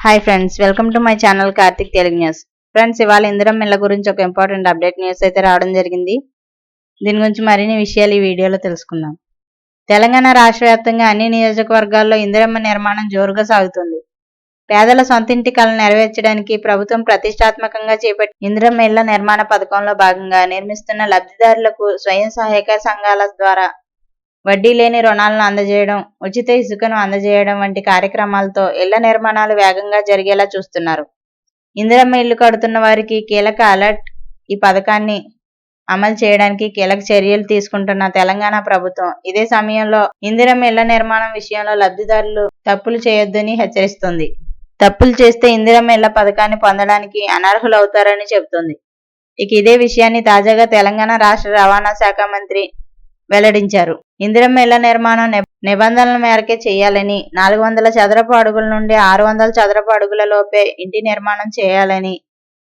Hi friends, welcome to my channel Karthik Telugu news. Friends, ఇవాళ ఇందిరమ్మ ఇళ్ల గురించి ఒక ఇంపార్టెంట్ అప్డేట్ న్యూస్ అయితే రావడం జరిగింది. దీని గురించి మరిన్ని విషయాలు ఈ వీడియోలో తెలుసుకుందాం. తెలంగాణ రాష్ట్ర వ్యాప్తంగా అన్ని నియోజకవర్గాల్లో ఇందిరమ్మ నిర్మాణం జోరుగా సాగుతుంది. పేదల సొంతింటి కలను నెరవేర్చడానికి ప్రభుత్వం ప్రతిష్టాత్మకంగా చేపట్టిన ఇందిరమ్మ ఇళ్ల నిర్మాణ పథకంలో భాగంగా నిర్మిస్తున్న లబ్ధిదారులకు స్వయం సహాయక సంఘాల ద్వారా వడ్డీ లేని రుణాలను అందజేయడం, ఉచిత ఇసుకను అందజేయడం వంటి కార్యక్రమాలతో ఇళ్ల నిర్మాణాలు వేగంగా జరిగేలా చూస్తున్నారు. ఇందిరమ్మ ఇల్లు కడుతున్న వారికి కీలక అలర్ట్. ఈ పథకాన్ని అమలు చేయడానికి కీలక చర్యలు తీసుకుంటున్న తెలంగాణ ప్రభుత్వం ఇదే సమయంలో ఇందిరమ్మ ఇళ్ల నిర్మాణం విషయంలో లబ్ధిదారులు తప్పులు చేయొద్దని హెచ్చరిస్తుంది. తప్పులు చేస్తే ఇందిరమ్మ ఇళ్ల పథకాన్ని పొందడానికి అనర్హులవుతారని చెబుతోంది. ఇదే విషయాన్ని తాజాగా తెలంగాణ రాష్ట్ర రవాణా శాఖ మంత్రి వెల్లడించారు. ఇందిరమ్మ ఇళ్ల నిర్మాణం నిబంధనల మేరకే చేయాలని, 400 చదరపు అడుగుల నుండి 600 చదరపు అడుగుల లోపే ఇంటి నిర్మాణం చేయాలని,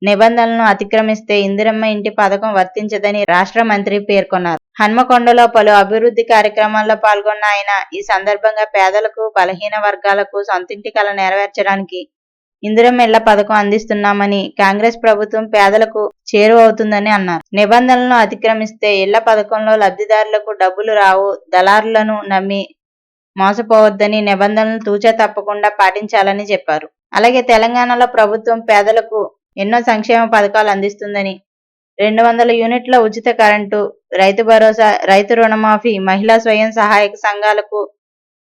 నిబంధనలను అతిక్రమిస్తే ఇందిరమ్మ ఇంటి పథకం వర్తించదని రాష్ట్ర మంత్రి పేర్కొన్నారు. హన్మకొండలో పలు అభివృద్ధి కార్యక్రమాల్లో పాల్గొన్న ఆయన ఈ సందర్భంగా పేదలకు, బలహీన వర్గాలకు సొంతింటి కల నెరవేర్చడానికి ఇందిరమ్మ ఇళ్ల పథకం అందిస్తున్నామని, కాంగ్రెస్ ప్రభుత్వం పేదలకు చేరువవుతుందని అన్నారు. నిబంధనలను అతిక్రమిస్తే ఇళ్ల పథకంలో లబ్ధిదారులకు డబ్బులు రావు, దళారులను నమ్మి మోసపోవద్దని, నిబంధనలు తూచా తప్పకుండా పాటించాలని చెప్పారు. అలాగే తెలంగాణలో ప్రభుత్వం పేదలకు ఎన్నో సంక్షేమ పథకాలు అందిస్తుందని, 200 యూనిట్ల ఉచిత కరెంటు, రైతు భరోసా, రైతు రుణమాఫీ, మహిళా స్వయం సహాయక సంఘాలకు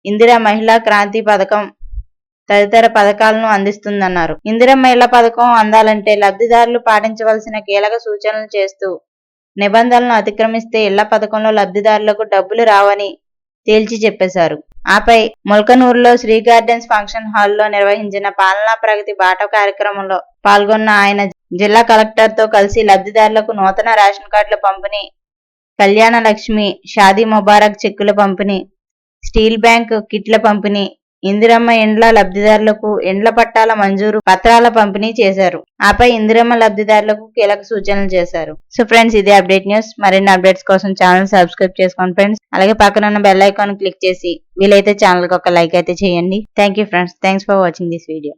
ఇందిరా మహిళా క్రాంతి పథకం తదితర పథకాలను అందిస్తుందన్నారు. ఇందిరమ్మ ఇళ్ల పథకం అందాలంటే లబ్ధిదారులు పాటించవలసిన కీలక సూచనలు చేస్తూ, నిబంధనలను అతిక్రమిస్తే ఇళ్ల పథకంలో లబ్ధిదారులకు డబ్బులు రావని తేల్చి చెప్పేశారు. ఆపై ముల్కనూరులో శ్రీ గార్డెన్స్ ఫంక్షన్ హాల్లో నిర్వహించిన పాలనా ప్రగతి బాట కార్యక్రమంలో పాల్గొన్న ఆయన జిల్లా కలెక్టర్తో కలిసి లబ్ధిదారులకు నూతన రేషన్ కార్డుల పంపిణీ, కళ్యాణ లక్ష్మి, షాదీ ముబారక్ చెక్కుల పంపిణీ, స్టీల్ బ్యాంక్ కిట్ల పంపిణీ, ఇందిరమ్మ ఇండ్ల లబ్ధిదారులకు ఇండ్ల పట్టాల మంజూరు పత్రాల పంపిణీ చేశారు. ఆపై ఇందిరమ్మ లబ్ధిదారులకు కీలక సూచనలు చేశారు. సో ఫ్రెండ్స్, ఇదే అప్డేట్ న్యూస్. మరిన్ని అప్డేట్స్ కోసం ఛానల్ సబ్స్క్రైబ్ చేసుకోండి ఫ్రెండ్స్. అలాగే పక్కన ఉన్న బెల్ ఐకాన్ క్లిక్ చేసి వీలైతే ఛానల్ కి ఒక లైక్ అయితే చేయండి. Thank you friends. Thanks for watching this video.